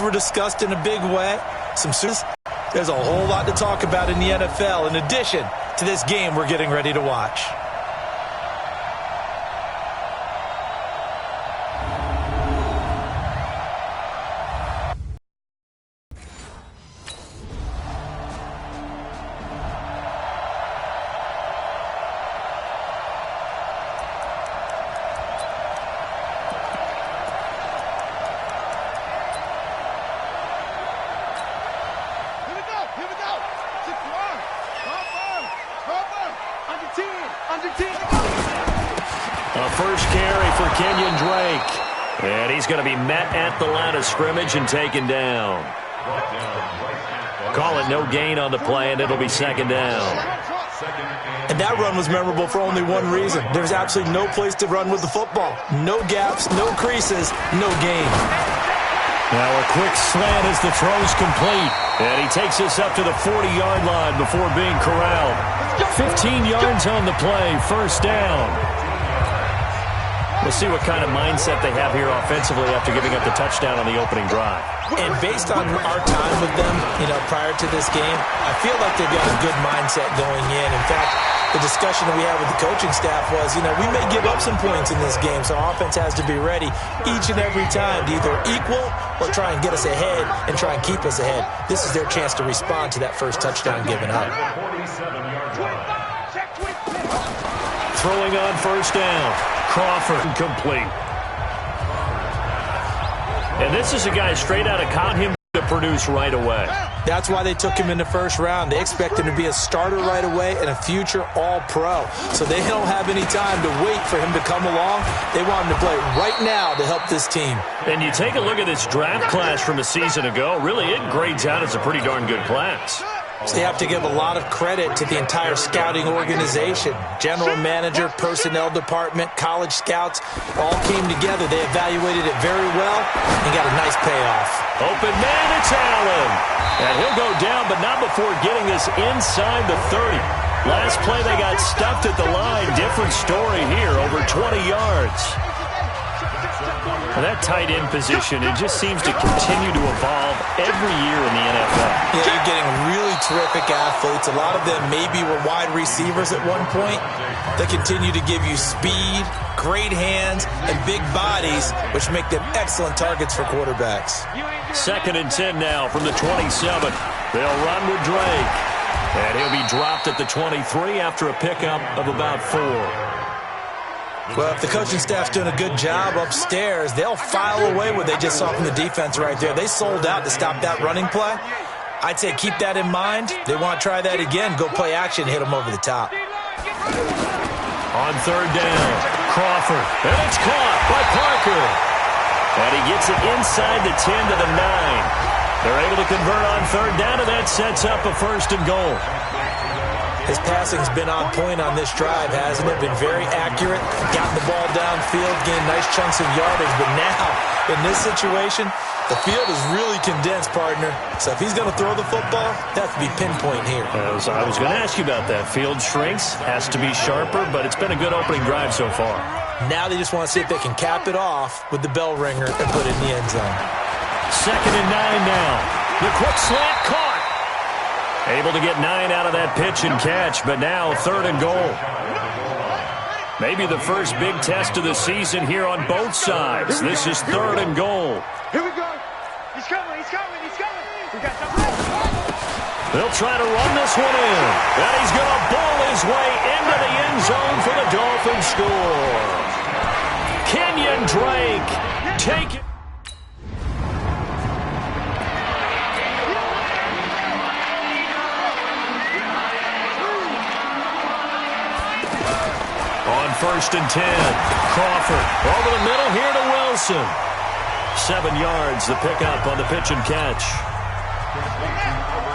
were discussed in a big way. There's a whole lot to talk about in the NFL in addition to this game we're getting ready to watch. A first carry for Kenyon Drake. And he's going to be met at the line of scrimmage and taken down. Call it no gain on the play, and it'll be second down. And that run was memorable for only one reason. There's absolutely no place to run with the football. No gaps, no creases, no gain. Now a quick slant as the throw's complete. And he takes us up to the 40-yard line before being corralled. 15 yards on the play, first down. We'll see what kind of mindset they have here offensively after giving up the touchdown on the opening drive. And based on our time with them, prior to this game, I feel like they've got a good mindset going in. In fact, the discussion that we had with the coaching staff was, we may give up some points in this game, so offense has to be ready each and every time to either equal or try and get us ahead and try and keep us ahead. This is their chance to respond to that first touchdown given up. Throwing on first down. Crawford complete. And this is a guy straight out of college, him to produce right away. That's why they took him in the first round. They expect him to be a starter right away and a future all-pro. So they don't have any time to wait for him to come along. They want him to play right now to help this team. And you take a look at this draft class from a season ago, really it grades out as a pretty darn good class. So they have to give a lot of credit to the entire scouting organization. General manager, personnel department, college scouts all came together. They evaluated it very well and got a nice payoff. Open man, it's Allen. And he'll go down, but not before getting this inside the 30. Last play, they got stuffed at the line. Different story here, over 20 yards. That tight end position, it just seems to continue to evolve every year in the NFL. Yeah, you're getting really terrific athletes. A lot of them maybe were wide receivers at one point. They continue to give you speed, great hands, and big bodies, which make them excellent targets for quarterbacks. 2nd and 10 now from the 27. They'll run with Drake. And he'll be dropped at the 23 after a pickup of about 4. Well, if the coaching staff's doing a good job upstairs, they'll file away what they just saw from the defense right there. They sold out to stop that running play. I'd say keep that in mind. They want to try that again. Go play action, hit them over the top. On 3rd down, Crawford. And it's caught by Parker. And he gets it inside the 10 to the 9. They're able to convert on 3rd down, and that sets up a 1st and goal. His passing's been on point on this drive, hasn't it? Been very accurate, gotten the ball downfield, gained nice chunks of yardage. But now, in this situation, the field is really condensed, partner. So if he's going to throw the football, that has to be pinpoint here. I was going to ask you about that. Field shrinks, has to be sharper, but it's been a good opening drive so far. Now they just want to see if they can cap it off with the bell ringer and put it in the end zone. 2nd and 9 now. The quick slant caught. Able to get 9 out of that pitch and catch, but now 3rd and goal. Maybe the first big test of the season here on both sides. This is 3rd and goal. Here we go. He's coming, he's coming, he's coming. We got something. They'll try to run this one in. And he's going to bowl his way into the end zone for the Dolphins score. Kenyon Drake, take it. On 1st and 10, Crawford over the middle here to Wilson. 7 yards, the pickup on the pitch and catch.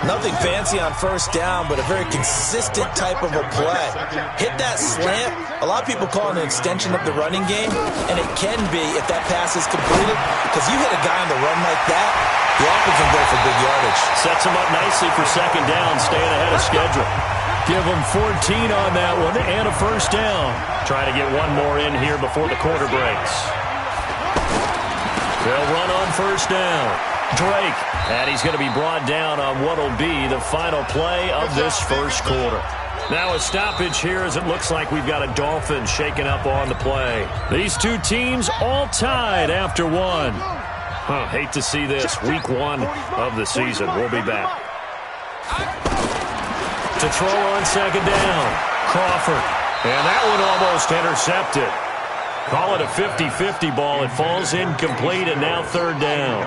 Nothing fancy on 1st down, but a very consistent type of a play. Hit that slant. A lot of people call it an extension of the running game, and it can be if that pass is completed, because you hit a guy on the run like that, the offense can go for big yardage. Sets him up nicely for 2nd down, staying ahead of schedule. Give him 14 on that one and a 1st down. Trying to get one more in here before the quarter breaks. They'll run on 1st down. Drake, and he's going to be brought down on what will be the final play of this first quarter. Now a stoppage here as it looks like we've got a Dolphin shaking up on the play. These two teams all tied after one. Hate to see this. Week 1 of the season. We'll be back. To throw on second down. Crawford. And that one almost intercepted. Call it a 50-50 ball. It falls incomplete, and now third down.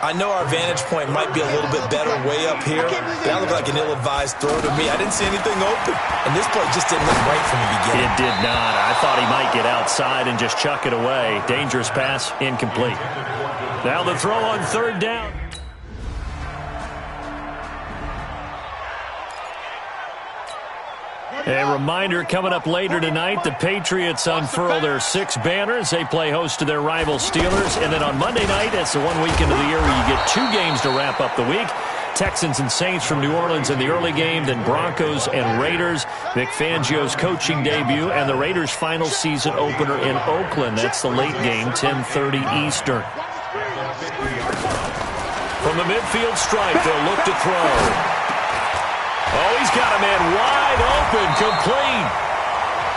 I know our vantage point might be a little bit better way up here, but that looked like an ill-advised throw to me. I didn't see anything open, and this play just didn't look right from the beginning. It did not. I thought he might get outside and just chuck it away. Dangerous pass, incomplete. Now the throw on third down. A reminder coming up later tonight, the Patriots unfurl their 6 banners. They play host to their rival Steelers. And then on Monday night, that's the one weekend of the year where you get 2 games to wrap up the week. Texans and Saints from New Orleans in the early game, then Broncos and Raiders. Vic Fangio's coaching debut and the Raiders' final season opener in Oakland. That's the late game, 10:30 Eastern. From the midfield stripe, they'll look to throw. Oh, he's got a man wide open, complete.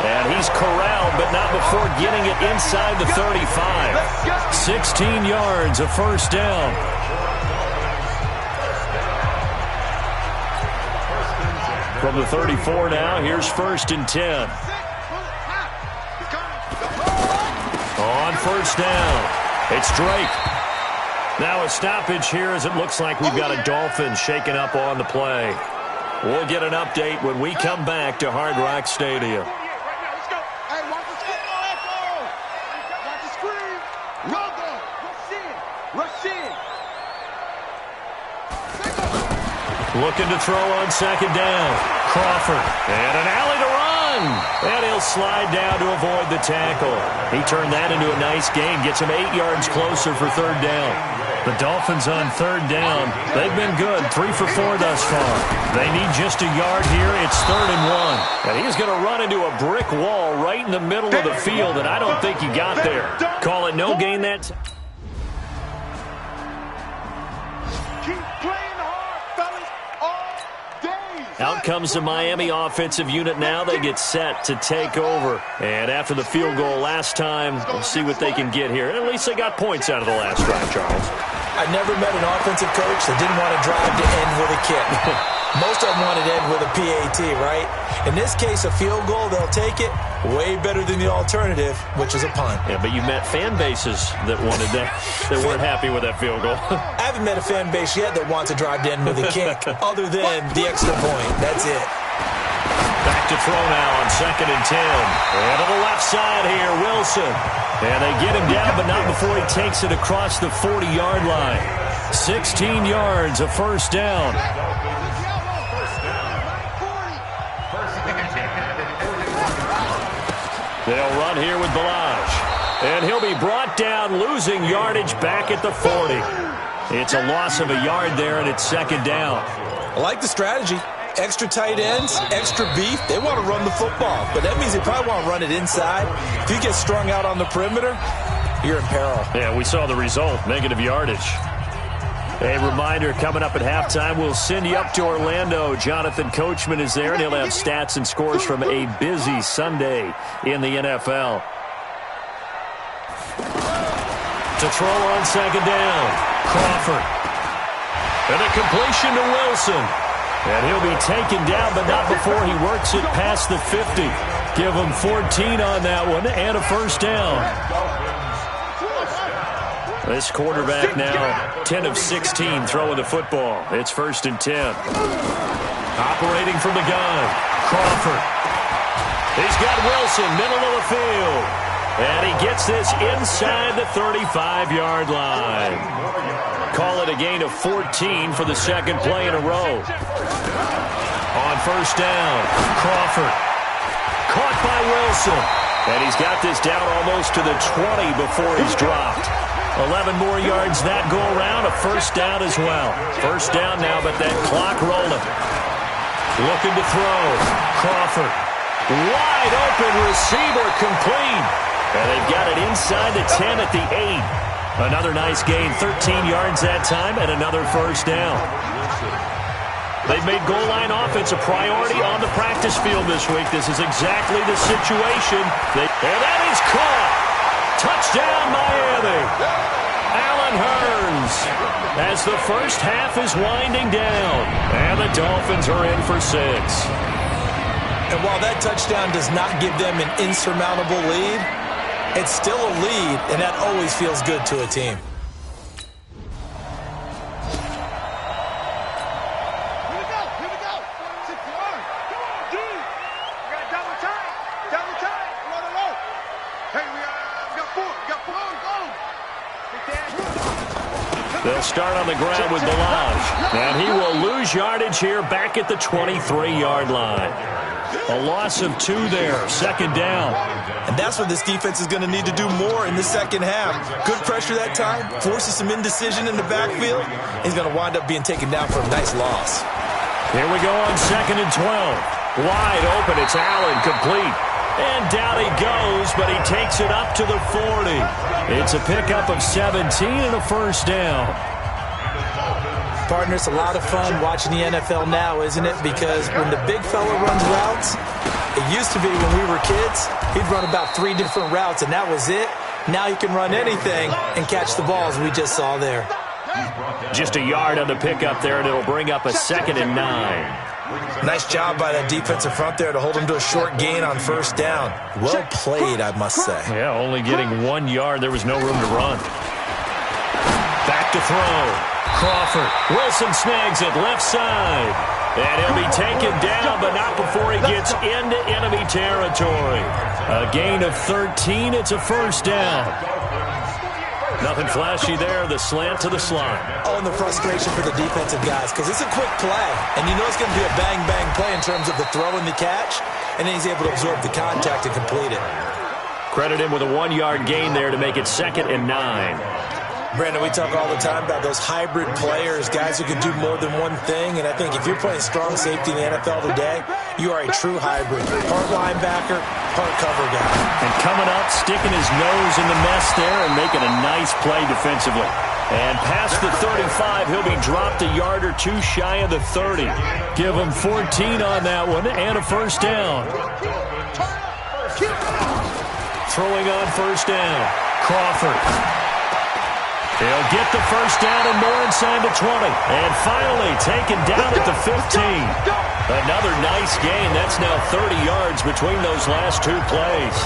And he's corralled, but not before getting it inside the 35. 16 yards, a first down. From the 34 now, here's 1st and 10. On first down, it's Drake. Now a stoppage here as it looks like we've got a Dolphin shaking up on the play. We'll get an update when we come back to Hard Rock Stadium. Looking to throw on second down. Crawford. And an alley to run. And he'll slide down to avoid the tackle. He turned that into a nice gain. Gets him 8 yards closer for third down. The Dolphins on third down. They've been good. 3 for 4 thus far. They need just a yard here. It's 3rd and 1. And he's going to run into a brick wall right in the middle of the field, and I don't think he got there. Call it no gain that time. Out comes the Miami offensive unit now. They get set to take over. And after the field goal last time, we'll see what they can get here. And at least they got points out of the last drive, Charles. I never met an offensive coach that didn't want to drive to end with a kick. Most of them wanted to end with a PAT, right? In this case, a field goal, they'll take it. Way better than the alternative, which is a punt. Yeah, but you met fan bases that wanted that, that weren't happy with that field goal. I haven't met a fan base yet that wants to drive to end with a kick, other than the extra point. That's it. Back to throw now on 2nd and 10. And to the left side here, Wilson. And they get him down, but not before he takes it across the 40-yard line. 16 yards, a first down. They'll run here with Balaj. And he'll be brought down, losing yardage back at the 40. It's a loss of a yard there, and it's 2nd down. I like the strategy. Extra tight ends, extra beef. They want to run the football, but that means they probably want to run it inside. If you get strung out on the perimeter, you're in peril. Yeah, we saw the result, negative yardage. A reminder, coming up at halftime, we'll send you up to Orlando. Jonathan Coachman is there, and he'll have stats and scores from a busy Sunday in the NFL. To throw on 2nd down, Crawford. And a completion to Wilson. And he'll be taken down, but not before he works it past the 50. Give him 14 on that one, and a first down. This quarterback now 10 of 16 throwing the football. It's 1st and 10. Operating from the gun, Crawford. He's got Wilson, middle of the field. And he gets this inside the 35-yard line. Call it a gain of 14 for the 2nd play in a row. On 1st down, Crawford. Caught by Wilson. And he's got this down almost to the 20 before he's dropped. 11 more yards that go around, a first down as well. First down now, but that clock rolling. Looking to throw. Crawford. Wide open receiver, complete. And they've got it inside the 10 at the 8. Another nice gain, 13 yards that time, and another first down. They've made goal line offense a priority on the practice field this week. This is exactly the situation. And that is caught. Touchdown, Miami. Allen Hurns as the first half is winding down. And the Dolphins are in for 6. And while that touchdown does not give them an insurmountable lead, it's still a lead, and that always feels good to a team. They'll start on the ground with Balaj. And he will lose yardage here back at the 23-yard line. A loss of 2 there, second down. And that's what this defense is going to need to do more in the second half. Good pressure that time, forces some indecision in the backfield. He's going to wind up being taken down for a nice loss. Here we go on 2nd and 12. Wide open, it's Allen, complete. And down he goes, but he takes it up to the 40. It's a pickup of 17 and a first down. Partner, it's a lot of fun watching the NFL now, isn't it? Because when the big fella runs routes, it used to be when we were kids, he'd run about 3 different routes, and that was it. Now he can run anything and catch the balls we just saw there. Just a yard on the pickup there, and it'll bring up a 2nd and 9. Nice job by that defensive front there to hold him to a short gain on first down. Well played, I must say. Yeah, only getting 1 yard. There was no room to run. Back to throw. Crawford. Wilson snags it left side. And he'll be taken down, but not before he gets into enemy territory. A gain of 13. It's a first down. Nothing flashy there. The slant to the slot. Oh, and the frustration for the defensive guys, because it's a quick play. And you know it's going to be a bang-bang play in terms of the throw and the catch. And then he's able to absorb the contact and complete it. Credit him with a 1-yard gain there to make it 2nd and 9. Brandon, we talk all the time about those hybrid players, guys who can do more than one thing. And I think if you're playing strong safety in the NFL today, you are a true hybrid. Part linebacker, part cover guy. And coming up, sticking his nose in the mess there and making a nice play defensively. And past the 35, he'll be dropped a yard or 2 shy of the 30. Give him 14 on that one and a first down. Throwing on first down, Crawford. He'll get the first down and more inside the 20. And finally taken down at the 15. Another nice gain. That's now 30 yards between those last 2 plays.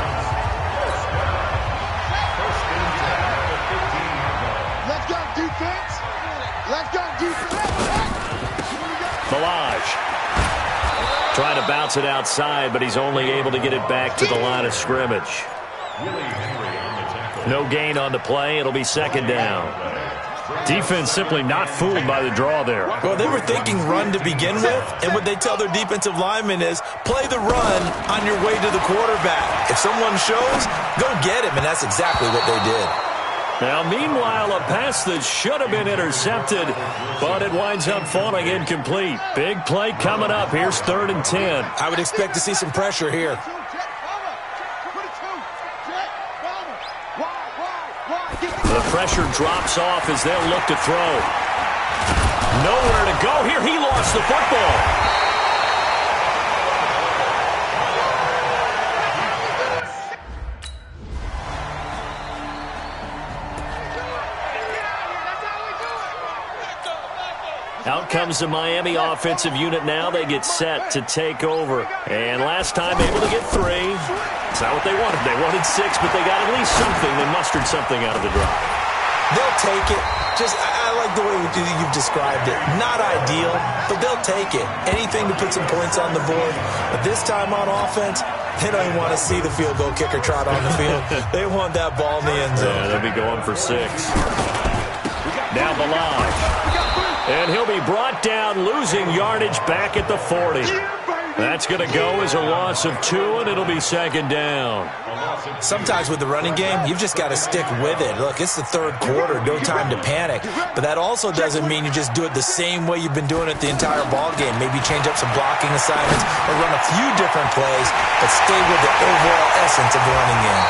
Let's go, defense. Let's go, defense. Balaj trying to bounce it outside, but he's only able to get it back to the line of scrimmage. No gain on the play. It'll be second down. Defense simply not fooled by the draw there. Well, they were thinking run to begin with, and what they tell their defensive linemen is play the run on your way to the quarterback. If someone shows, go get him, and that's exactly what they did. Now, meanwhile, a pass that should have been intercepted, but it winds up falling incomplete. Big play coming up. Here's 3rd and 10. I would expect to see some pressure here. The pressure drops off as they'll look to throw. Nowhere to go here. He lost the football. Out comes the Miami offensive unit now. They get set to take over. And last time able to get 3. It's not what they wanted. They wanted 6, but they got at least something. They mustered something out of the drive. They'll take it. I like the way you've described it. Not ideal, but they'll take it. Anything to put some points on the board. But this time on offense, they don't even want to see the field goal kicker trot on the field. They want that ball in the end zone. Yeah, they'll be going for 6. Now Balaj. And he'll be brought down, losing yardage back at the 40. That's going to go as a loss of 2, and it'll be second down. Sometimes with the running game, you've just got to stick with it. Look, it's the 3rd quarter, no time to panic. But that also doesn't mean you just do it the same way you've been doing it the entire ball game. Maybe change up some blocking assignments or run a few different plays, but stay with the overall essence of the running game.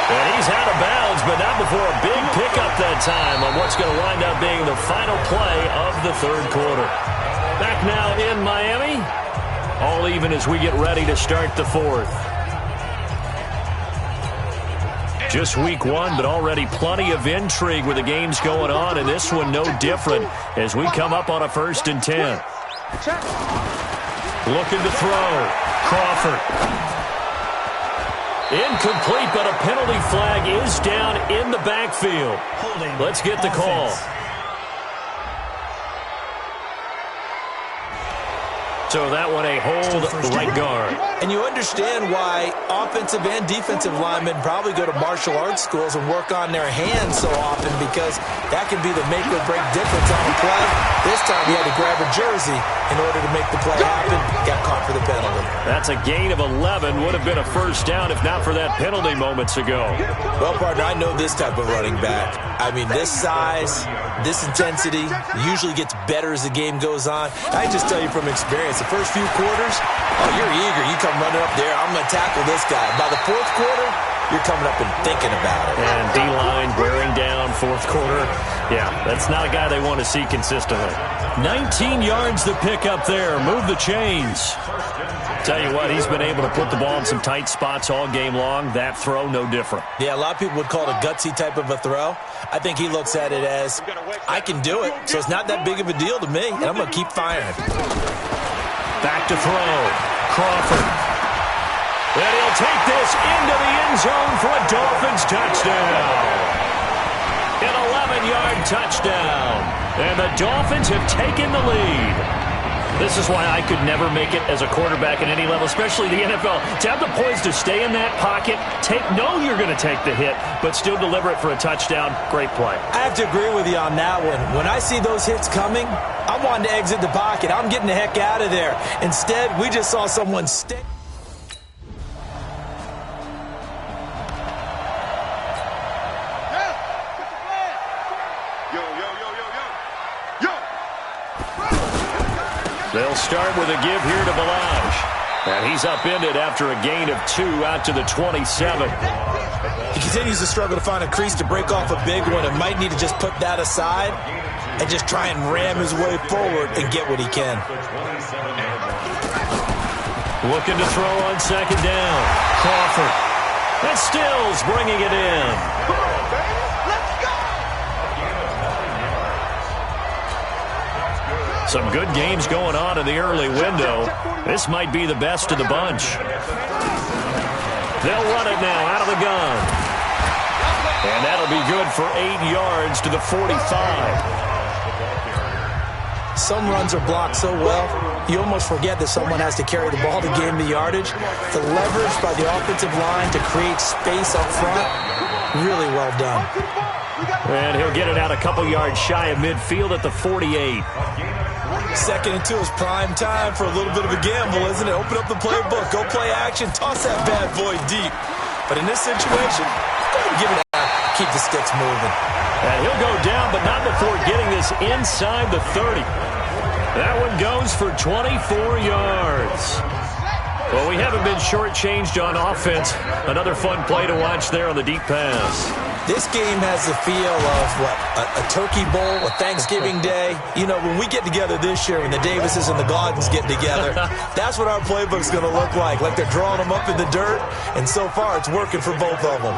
And he's out of bounds, but not before a big pickup that time on what's going to wind up being the final play of the third quarter. Back now in Miami, all even as we get ready to start the fourth. Just week one, but already plenty of intrigue with the games going on, and this one no different as we come up on a 1st and 10. Looking to throw. Crawford. Incomplete, but a penalty flag is down in the backfield. Let's get the call. So that one a hold right guard. And you understand why offensive and defensive linemen probably go to martial arts schools and work on their hands so often, because that can be the make or break difference on a play. This time he had to grab a jersey in order to make the play happen. Got caught for the penalty. That's a gain of 11. Would have been a first down if not for that penalty moments ago. Well, partner, I know this type of running back. I mean, this size, this intensity usually gets better as the game goes on. I just tell you from experience, the first few quarters, oh, you're eager. You come running up there, I'm going to tackle this guy. By the fourth quarter, you're coming up and thinking about it. And D-line wearing down fourth quarter. Yeah, that's not a guy they want to see consistently. 19 yards to pick up there. Move the chains. Tell you what, he's been able to put the ball in some tight spots all game long. That throw, no different. Yeah, a lot of people would call it a gutsy type of a throw. I think he looks at it as, I can do it, so it's not that big of a deal to me, and I'm going to keep firing. Back to throw. Crawford. And he'll take this into the end zone for a Dolphins touchdown. An 11-yard touchdown. And the Dolphins have taken the lead. This is why I could never make it as a quarterback at any level, especially the NFL. To have the poise to stay in that pocket, know you're going to take the hit, but still deliver it for a touchdown. Great play. I have to agree with you on that one. When I see those hits coming, I'm wanting to exit the pocket. I'm getting the heck out of there. Instead, we just saw someone stay. They'll start with a give here to Balaj. And he's upended after a gain of 2 out to the 27. He continues to struggle to find a crease to break off a big one and might need to just put that aside and just try and ram his way forward and get what he can. Looking to throw on 2nd down. Crawford. And Stills bringing it in. Some good games going on in the early window. This might be the best of the bunch. They'll run it now out of the gun. And that'll be good for 8 yards to the 45. Some runs are blocked so well, you almost forget that someone has to carry the ball to gain the yardage. The leverage by the offensive line to create space up front, really well done. And he'll get it out a couple yards shy of midfield at the 48. 2nd and 2 is prime time for a little bit of a gamble, isn't it? Open up the playbook, go play action, toss that bad boy deep. But in this situation, go ahead and give it out. Keep the sticks moving. And he'll go down, but not before getting this inside the 30. That one goes for 24 yards. Well, we haven't been shortchanged on offense. Another fun play to watch there on the deep pass. This game has the feel of, a turkey bowl, a Thanksgiving Day. You know, when we get together this year, when the Davises and the Gaudens get together, that's what our playbook's going to look like they're drawing them up in the dirt, and so far it's working for both of them.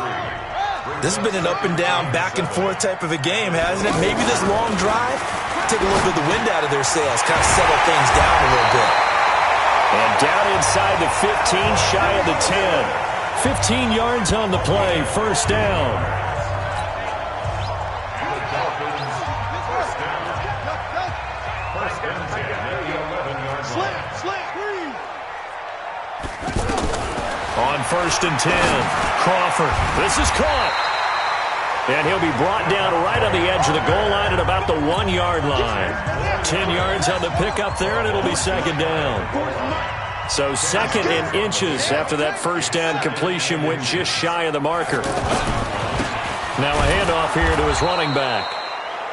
This has been an up and down, back and forth type of a game, hasn't it? Maybe this long drive, take a little bit of the wind out of their sails, kind of settle things down a little bit. And down inside the 15, shy of the 10. 15 yards on the play, first down. On 1st and 10, Crawford. This is caught. And he'll be brought down right on the edge of the goal line at about the 1-yard line. 10 yards on the pickup there, and it'll be 2nd down. So 2nd and inches after that first down completion went just shy of the marker. Now a handoff here to his running back.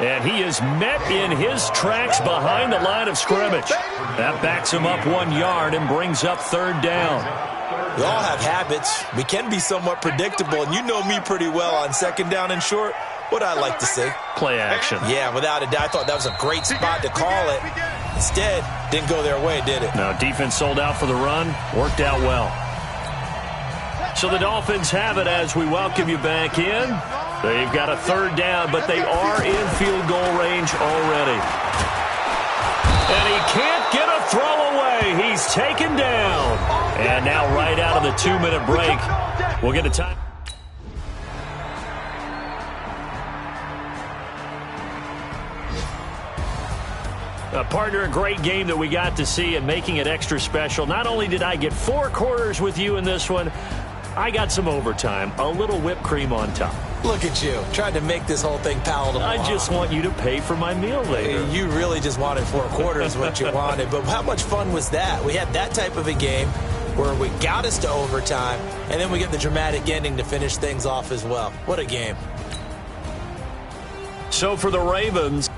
And he is met in his tracks behind the line of scrimmage. That backs him up 1 yard and brings up 3rd down. We all have habits. We can be somewhat predictable, and you know me pretty well on second down and short. What I like to say. Play action. Yeah, without a doubt. I thought that was a great spot to call it. Instead, didn't go their way, did it? No, defense sold out for the run. Worked out well. So the Dolphins have it as we welcome you back in. They've got a third down, but they are in field goal range already. And he can't get a throw away. He's taken down. And now right out of the 2-minute break, we'll get a time. Partner, a great game that we got to see and making it extra special. Not only did I get 4 quarters with you in this one, I got some overtime, a little whipped cream on top. Look at you, trying to make this whole thing palatable. I just want you to pay for my meal later. You really just wanted 4 quarters what you wanted, but how much fun was that? We had that type of a game where we got us to overtime, and then we get the dramatic ending to finish things off as well. What a game. So for the Ravens,